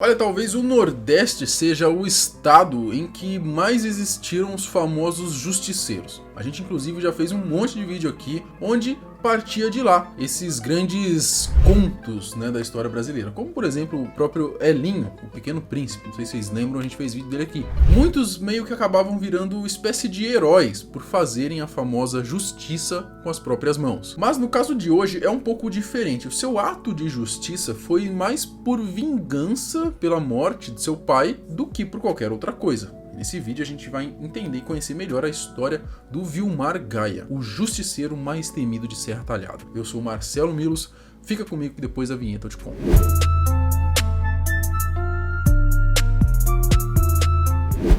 Olha, talvez o Nordeste seja o estado em que mais existiram os famosos justiceiros. A gente inclusive já fez um monte de vídeo aqui onde partia de lá esses grandes contos, da história brasileira. Como por exemplo o próprio Elinho, o Pequeno Príncipe, não sei se vocês lembram, a gente fez vídeo dele aqui. Muitos meio que acabavam virando espécie de heróis por fazerem a famosa justiça com as próprias mãos. Mas no caso de hoje é um pouco diferente. O seu ato de justiça foi mais por vingança pela morte de seu pai do que por qualquer outra coisa. Nesse vídeo a gente vai entender e conhecer melhor a história do Vilmar Gaia, o justiceiro mais temido de Serra Talhada. Eu sou o Marcelo Milos, fica comigo que depois da vinheta eu te conto.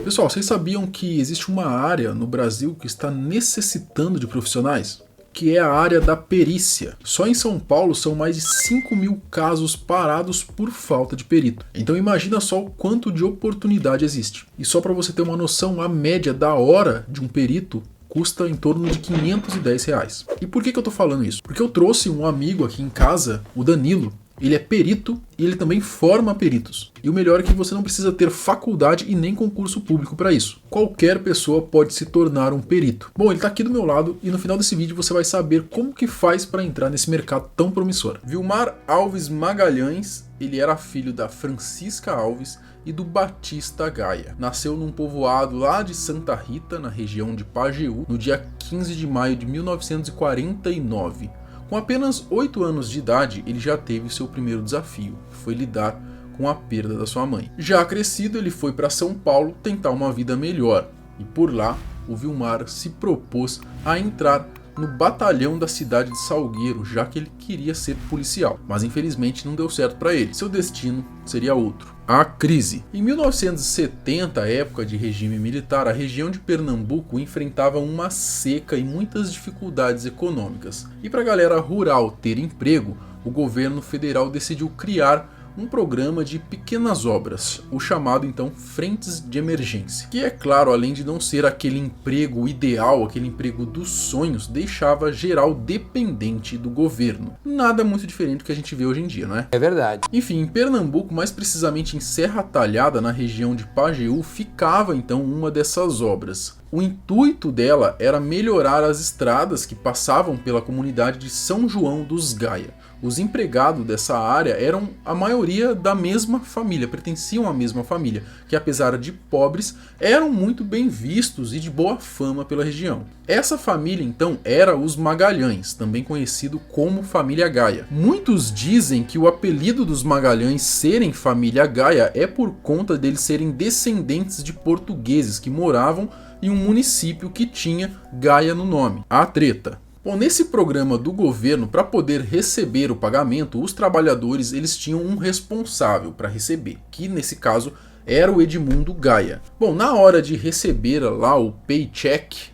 Pessoal, vocês sabiam que existe uma área no Brasil que está necessitando de profissionais? Que é a área da perícia. Só em São Paulo são mais de 5.000 casos parados por falta de perito. Então imagina só o quanto de oportunidade existe. E só para você ter uma noção, a média da hora de um perito custa em torno de R$510. E por que eu tô falando isso? Porque eu trouxe um amigo aqui em casa, o Danilo. Ele é perito e ele também forma peritos. E o melhor é que você não precisa ter faculdade e nem concurso público para isso. Qualquer pessoa pode se tornar um perito. Bom, ele está aqui do meu lado e no final desse vídeo você vai saber como que faz para entrar nesse mercado tão promissor. Vilmar Alves Magalhães, ele era filho da Francisca Alves e do Batista Gaia. Nasceu num povoado lá de Santa Rita, na região de Pajeú, no dia 15 de maio de 1949. Com apenas 8 anos de idade, ele já teve seu primeiro desafio, que foi lidar com a perda da sua mãe. Já crescido, ele foi para São Paulo tentar uma vida melhor, e por lá, o Vilmar se propôs a entrar no batalhão da cidade de Salgueiro, já que ele queria ser policial. Mas infelizmente não deu certo para ele. Seu destino seria outro: a crise. Em 1970, época de regime militar, a região de Pernambuco enfrentava uma seca e muitas dificuldades econômicas. E para a galera rural ter emprego, o governo federal decidiu criar um programa de pequenas obras, o chamado então Frentes de Emergência, que é claro, além de não ser aquele emprego ideal, aquele emprego dos sonhos, deixava geral dependente do governo. Nada muito diferente do que a gente vê hoje em dia, não é? É verdade. Enfim, em Pernambuco, mais precisamente em Serra Talhada, na região de Pajeú, ficava então uma dessas obras. O intuito dela era melhorar as estradas que passavam pela comunidade de São João dos Gaia. Os empregados dessa área eram a maioria da mesma família, pertenciam à mesma família, que apesar de pobres, eram muito bem vistos e de boa fama pela região. Essa família então era os Magalhães, também conhecido como família Gaia. Muitos dizem que o apelido dos Magalhães serem família Gaia é por conta deles serem descendentes de portugueses que moravam em um município que tinha Gaia no nome, a Treta. Bom, nesse programa do governo, para poder receber o pagamento, os trabalhadores eles tinham um responsável para receber, que nesse caso era o Edmundo Gaia. Bom, na hora de receber lá o paycheck,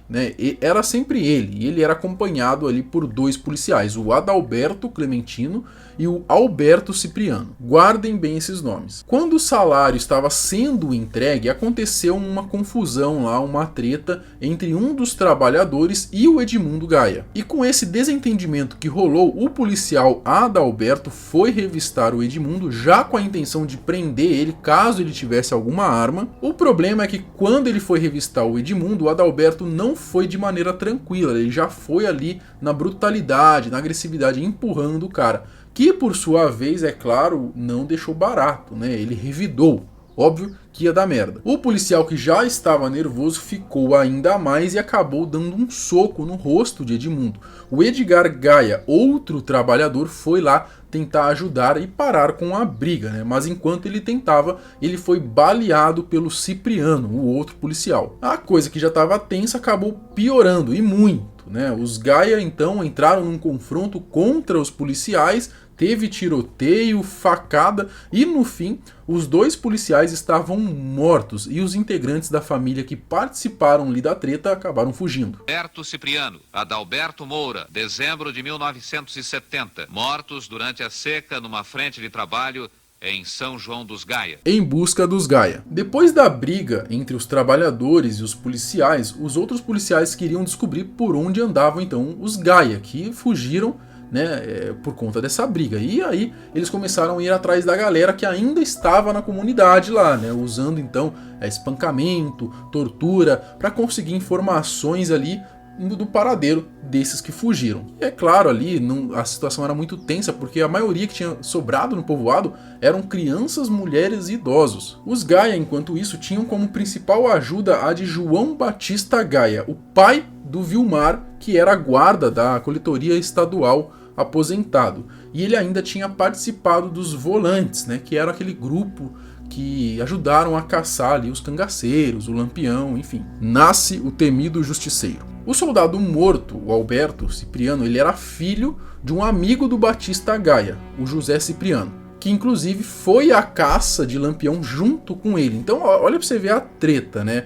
era sempre ele, e ele era acompanhado ali por 2 policiais, o Adalberto Clementino e o Alberto Cipriano. Guardem bem esses nomes. Quando o salário estava sendo entregue, aconteceu uma confusão lá, uma treta entre um dos trabalhadores e o Edmundo Gaia. E com esse desentendimento que rolou, o policial Adalberto foi revistar o Edmundo já com a intenção de prender ele caso ele tivesse alguma arma. O problema é que quando ele foi revistar o Edmundo, o Adalberto não foi de maneira tranquila, ele já foi ali na brutalidade, na agressividade, empurrando o cara, que por sua vez, é claro, não deixou barato, ele revidou. Óbvio que ia dar merda. O policial, que já estava nervoso, ficou ainda mais e acabou dando um soco no rosto de Edmundo. O Edgar Gaia, outro trabalhador, foi lá tentar ajudar e parar com a briga, mas enquanto ele tentava, ele foi baleado pelo Cipriano, o outro policial. A coisa que já estava tensa acabou piorando, e muito. Os Gaia então entraram num confronto contra os policiais, teve tiroteio, facada e no fim os 2 policiais estavam mortos e os integrantes da família que participaram ali da treta acabaram fugindo. Alberto Cipriano, Adalberto Moura, dezembro de 1970, mortos durante a seca numa frente de trabalho em São João dos Gaia. Em busca dos Gaia. Depois da briga entre os trabalhadores e os policiais, os outros policiais queriam descobrir por onde andavam então os Gaia, que fugiram né, por conta dessa briga. E aí eles começaram a ir atrás da galera que ainda estava na comunidade lá, né, usando então espancamento, tortura, para conseguir informações ali do paradeiro desses que fugiram. E é claro, ali a situação era muito tensa, porque a maioria que tinha sobrado no povoado eram crianças, mulheres e idosos. Os Gaia, enquanto isso, tinham como principal ajuda a de João Batista Gaia, o pai do Vilmar, que era guarda da coletoria estadual aposentado. E ele ainda tinha participado dos Volantes, né, que era aquele grupo que ajudaram a caçar ali os cangaceiros, o Lampião, enfim. Nasce o temido justiceiro. O soldado morto, o Alberto Cipriano, ele era filho de um amigo do Batista Gaia, o José Cipriano, que inclusive foi à caça de Lampião junto com ele. Então olha pra você ver a treta, né?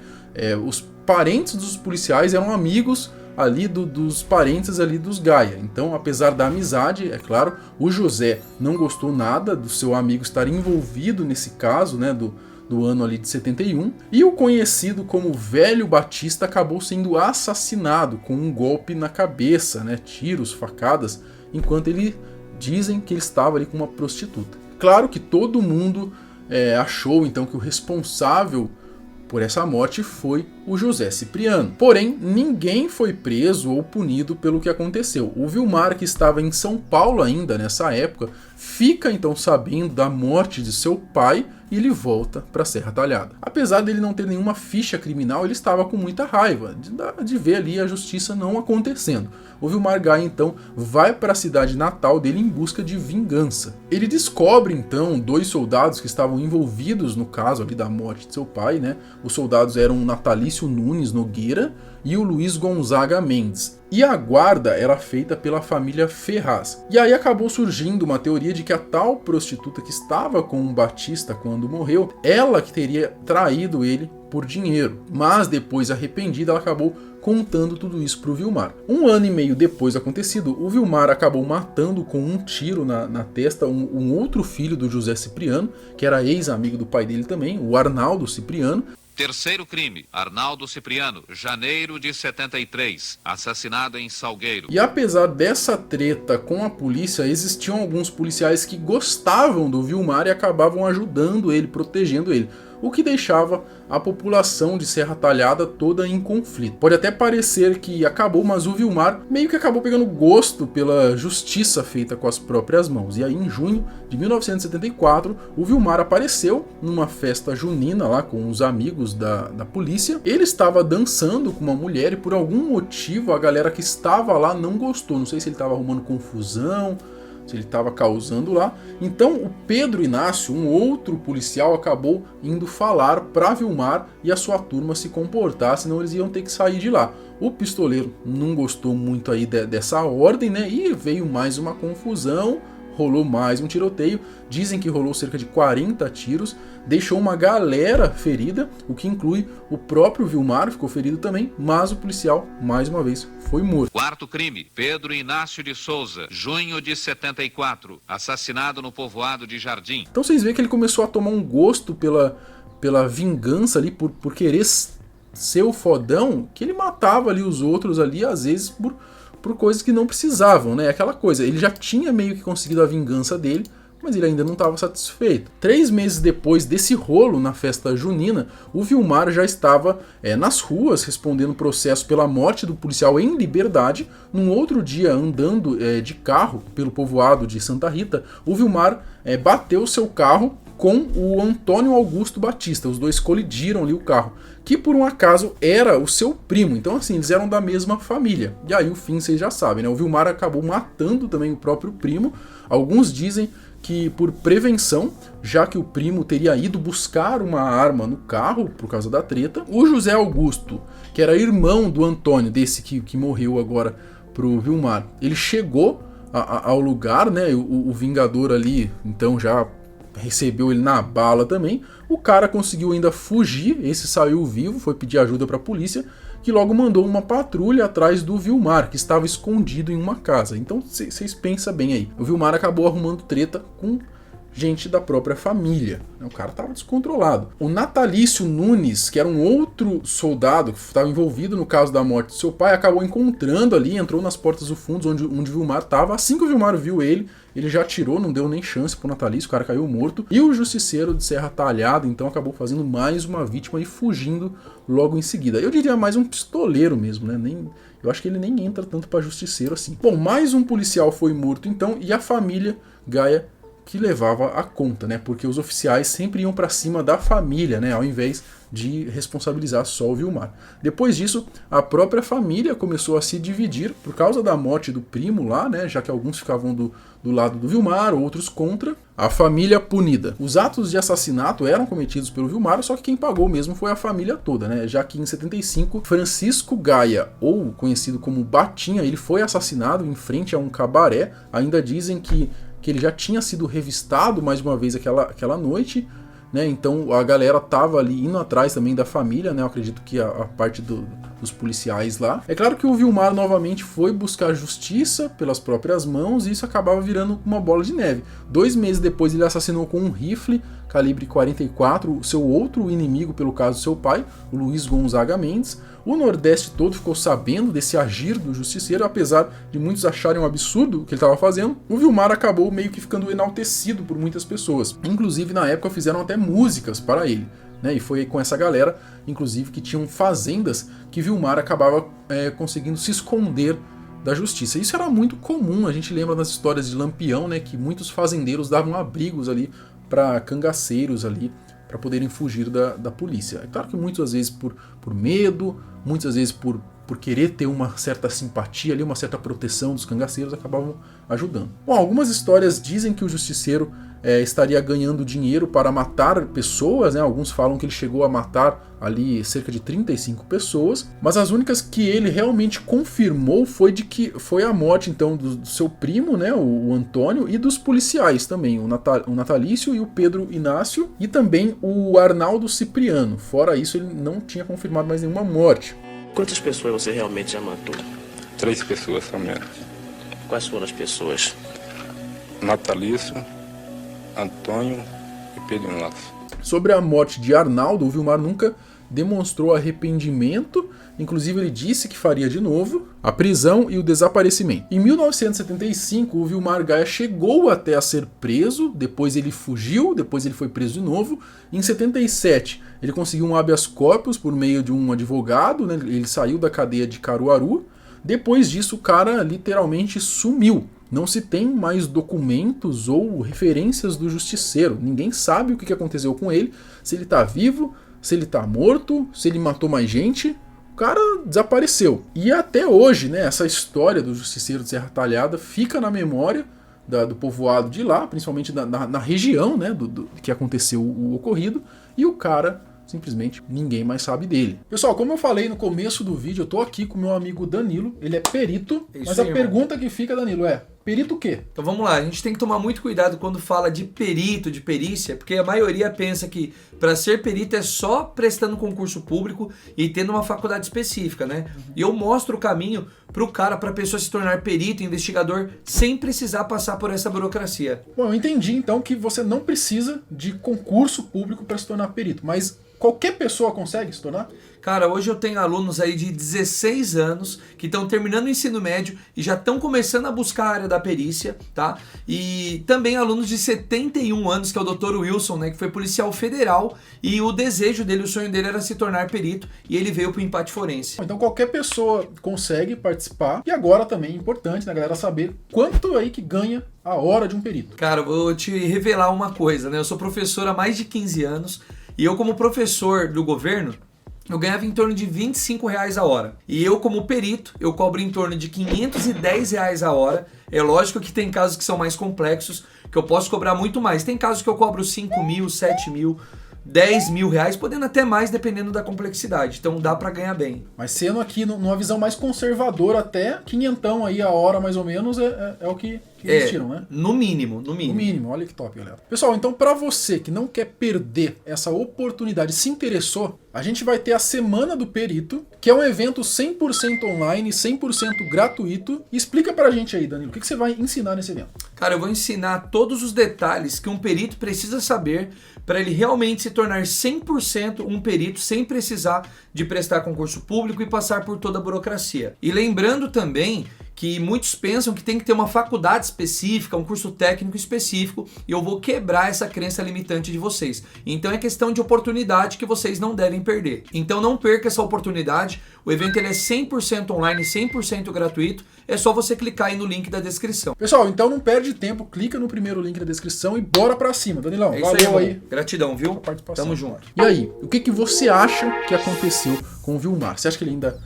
Os parentes dos policiais eram amigos ali dos parentes ali dos Gaia. Então, apesar da amizade, é claro, o José não gostou nada do seu amigo estar envolvido nesse caso, né, do ano ali de 71, e o conhecido como Velho Batista acabou sendo assassinado com um golpe na cabeça, né, tiros, facadas, enquanto dizem que ele estava ali com uma prostituta. Claro que todo mundo achou então que o responsável por essa morte foi o José Cipriano. Porém, ninguém foi preso ou punido pelo que aconteceu. O Vilmar, que estava em São Paulo ainda nessa época, fica então sabendo da morte de seu pai e ele volta para Serra Talhada. Apesar dele não ter nenhuma ficha criminal, ele estava com muita raiva de ver ali a justiça não acontecendo. O Vilmar Gaia então vai para a cidade natal dele em busca de vingança. Ele descobre então 2 soldados que estavam envolvidos no caso ali da morte de seu pai, né? Os soldados eram o Natalício Nunes Nogueira e o Luiz Gonzaga Mendes. E a guarda era feita pela família Ferraz. E aí acabou surgindo uma teoria de que a tal prostituta que estava com o Batista quando morreu, ela que teria traído ele por dinheiro. Mas depois, arrependida, ela acabou contando tudo isso para o Vilmar. 1 ano e meio depois do acontecido, o Vilmar acabou matando com um tiro na testa um outro filho do José Cipriano, que era ex-amigo do pai dele também, o Arnaldo Cipriano. Terceiro crime, Arnaldo Cipriano, janeiro de 73, assassinado em Salgueiro. E apesar dessa treta com a polícia, existiam alguns policiais que gostavam do Vilmar e acabavam ajudando ele, protegendo ele, o que deixava a população de Serra Talhada toda em conflito. Pode até parecer que acabou, mas o Vilmar meio que acabou pegando gosto pela justiça feita com as próprias mãos. E aí, em junho de 1974, o Vilmar apareceu numa festa junina lá com os amigos da polícia. Ele estava dançando com uma mulher e por algum motivo a galera que estava lá não gostou. Não sei se ele estava arrumando confusão, se ele estava causando lá. Então o Pedro Inácio, um outro policial, acabou indo falar para Vilmar e a sua turma se comportar, senão eles iam ter que sair de lá. O pistoleiro não gostou muito aí dessa ordem, né? E veio mais uma confusão, rolou mais um tiroteio. Dizem que rolou cerca de 40 tiros, deixou uma galera ferida, o que inclui o próprio Vilmar, ficou ferido também, mas o policial, mais uma vez, foi morto. Quarto crime, Pedro Inácio de Souza, junho de 74, assassinado no povoado de Jardim. Então vocês veem que ele começou a tomar um gosto pela vingança ali, por querer ser o fodão, que ele matava ali os outros ali, às vezes por coisas que não precisavam, né? Aquela coisa, ele já tinha meio que conseguido a vingança dele, mas ele ainda não estava satisfeito. 3 meses depois desse rolo na festa junina, o Vilmar já estava nas ruas respondendo processo pela morte do policial em liberdade. Num outro dia, andando de carro pelo povoado de Santa Rita, o Vilmar bateu seu carro com o Antônio Augusto Batista. Os dois colidiram ali o carro, que por um acaso era o seu primo. Então assim, eles eram da mesma família. E aí o fim vocês já sabem, né? O Vilmar acabou matando também o próprio primo. Alguns dizem que por prevenção, já que o primo teria ido buscar uma arma no carro por causa da treta. O José Augusto, que era irmão do Antônio, desse que morreu agora pro Vilmar, ele chegou ao lugar, né? O Vingador ali, então já recebeu ele na bala também. O cara conseguiu ainda fugir, esse saiu vivo, foi pedir ajuda para a polícia, que logo mandou uma patrulha atrás do Vilmar, que estava escondido em uma casa. Então vocês pensam bem aí. O Vilmar acabou arrumando treta com gente da própria família. O cara estava descontrolado. O Natalício Nunes, que era um outro soldado que estava envolvido no caso da morte do seu pai, acabou encontrando ali, entrou nas portas do fundo onde o Vilmar estava. Assim que o Vilmar viu ele já atirou, não deu nem chance pro Natalício, o cara caiu morto. E o Justiceiro de Serra Talhada, então, acabou fazendo mais uma vítima e fugindo logo em seguida. Eu diria mais um pistoleiro mesmo, né? Eu acho que ele nem entra tanto para justiceiro assim. Bom, mais um policial foi morto então, e a família Gaia que levava a conta, né? Porque os oficiais sempre iam para cima da família, né? Ao invés de responsabilizar só o Vilmar. Depois disso, a própria família começou a se dividir por causa da morte do primo lá, né? Já que alguns ficavam do lado do Vilmar, outros contra. A família punida. Os atos de assassinato eram cometidos pelo Vilmar, só que quem pagou mesmo foi a família toda, né? Já que em 75, Francisco Gaia, ou conhecido como Batinha, ele foi assassinado em frente a um cabaré. Ainda dizem que ele já tinha sido revistado mais uma vez aquela noite, né? Então a galera tava ali indo atrás também da família, né? Eu acredito que a parte dos policiais lá. É claro que o Vilmar novamente foi buscar justiça pelas próprias mãos e isso acabava virando uma bola de neve. 2 meses depois ele assassinou com um rifle calibre 44 o seu outro inimigo pelo caso do seu pai, o Luiz Gonzaga Mendes. O Nordeste todo ficou sabendo desse agir do Justiceiro, apesar de muitos acharem um absurdo o que ele estava fazendo. O Vilmar acabou meio que ficando enaltecido por muitas pessoas. Inclusive, na época, fizeram até músicas para ele, né? E foi com essa galera, inclusive, que tinham fazendas que Vilmar acabava conseguindo se esconder da justiça. Isso era muito comum, a gente lembra das histórias de Lampião, né? Que muitos fazendeiros davam abrigos ali para cangaceiros ali, para poderem fugir da polícia. É claro que muitas vezes por medo, muitas vezes por querer ter uma certa simpatia ali, uma certa proteção dos cangaceiros, acabavam ajudando. Bom, algumas histórias dizem que o Justiceiro estaria ganhando dinheiro para matar pessoas, né? Alguns falam que ele chegou a matar ali cerca de 35 pessoas, mas as únicas que ele realmente confirmou foi a morte então do seu primo, né? O Antônio, e dos policiais também, o Natalício e o Pedro Inácio, e também o Arnaldo Cipriano. Fora isso, ele não tinha confirmado mais nenhuma morte. Quantas pessoas você realmente já matou? 3 pessoas somente. Quais foram as pessoas? Natalício, Antônio e Pedro Inácio. Sobre a morte de Arnaldo, o Vilmar nunca demonstrou arrependimento, inclusive ele disse que faria de novo a prisão e o desaparecimento. Em 1975, o Vilmar Gaia chegou até a ser preso, depois ele fugiu, depois ele foi preso de novo. Em 77, ele conseguiu um habeas corpus por meio de um advogado, né? Ele saiu da cadeia de Caruaru. Depois disso, o cara literalmente sumiu. Não se tem mais documentos ou referências do Justiceiro. Ninguém sabe o que aconteceu com ele, se ele está vivo, se ele está morto, se ele matou mais gente. O cara desapareceu. E até hoje, né, essa história do Justiceiro de Serra Talhada fica na memória do povoado de lá, principalmente na região, né, do que aconteceu o ocorrido. E o cara, simplesmente, ninguém mais sabe dele. Pessoal, como eu falei no começo do vídeo, eu tô aqui com meu amigo Danilo. Ele é perito, mas a pergunta que fica, Danilo, é: perito o quê? Então vamos lá, a gente tem que tomar muito cuidado quando fala de perito, de perícia, porque a maioria pensa que para ser perito é só prestando concurso público e tendo uma faculdade específica, né? E eu mostro o caminho pro cara, pra pessoa se tornar perito, investigador, sem precisar passar por essa burocracia. Bom, eu entendi então que você não precisa de concurso público para se tornar perito, mas qualquer pessoa consegue se tornar? Cara, hoje eu tenho alunos aí de 16 anos que estão terminando o ensino médio e já estão começando a buscar a área da perícia, tá? E também alunos de 71 anos, que é o Dr. Wilson, né? Que foi policial federal e o desejo dele, o sonho dele era se tornar perito e ele veio pro empate forense. Então qualquer pessoa consegue participar. E agora também é importante, né, galera, saber quanto aí que ganha a hora de um perito. Cara, vou te revelar uma coisa, né? Eu sou professor há mais de 15 anos e eu, como professor do governo, eu ganhava em torno de R$25 a hora. E eu, como perito, eu cobro em torno de R$510 a hora. É lógico que tem casos que são mais complexos, que eu posso cobrar muito mais. Tem casos que eu cobro 5 mil, 7 mil, 10 mil reais, podendo até mais, dependendo da complexidade. Então dá pra ganhar bem. Mas sendo aqui numa visão mais conservadora, até 500 aí a hora mais ou menos é o que que existiram, né? No mínimo. No mínimo, olha que top, galera. Pessoal, então pra você que não quer perder essa oportunidade, se interessou, a gente vai ter a Semana do Perito, que é um evento 100% online, 100% gratuito. E explica pra gente aí, Danilo, o que você vai ensinar nesse evento? Cara, eu vou ensinar todos os detalhes que um perito precisa saber para ele realmente se tornar 100% um perito sem precisar de prestar concurso público e passar por toda a burocracia. E lembrando também que muitos pensam que tem que ter uma faculdade específica, um curso técnico específico, e eu vou quebrar essa crença limitante de vocês. Então é questão de oportunidade que vocês não devem perder. Então não perca essa oportunidade, o evento ele é 100% online, 100% gratuito, é só você clicar aí no link da descrição. Pessoal, então não perde tempo, clica no primeiro link da descrição e bora pra cima. Danilão, É isso valeu aí. Gratidão, viu? pela participação. Tamo junto. E aí, o que você acha que aconteceu com o Vilmar? Você acha que ele ainda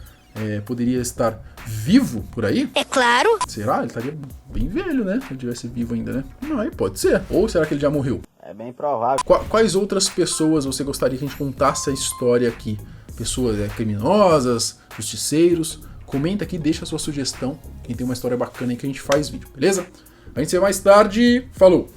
poderia estar vivo por aí? É claro. Será? Ele estaria bem velho, né? Se ele estivesse vivo ainda, né? Não, pode ser. Ou será que ele já morreu? É bem provável. Quais outras pessoas você gostaria que a gente contasse a história aqui? Pessoas criminosas, justiceiros? Comenta aqui, deixa a sua sugestão. Quem tem uma história bacana aí que a gente faz vídeo, beleza? A gente se vê mais tarde. Falou!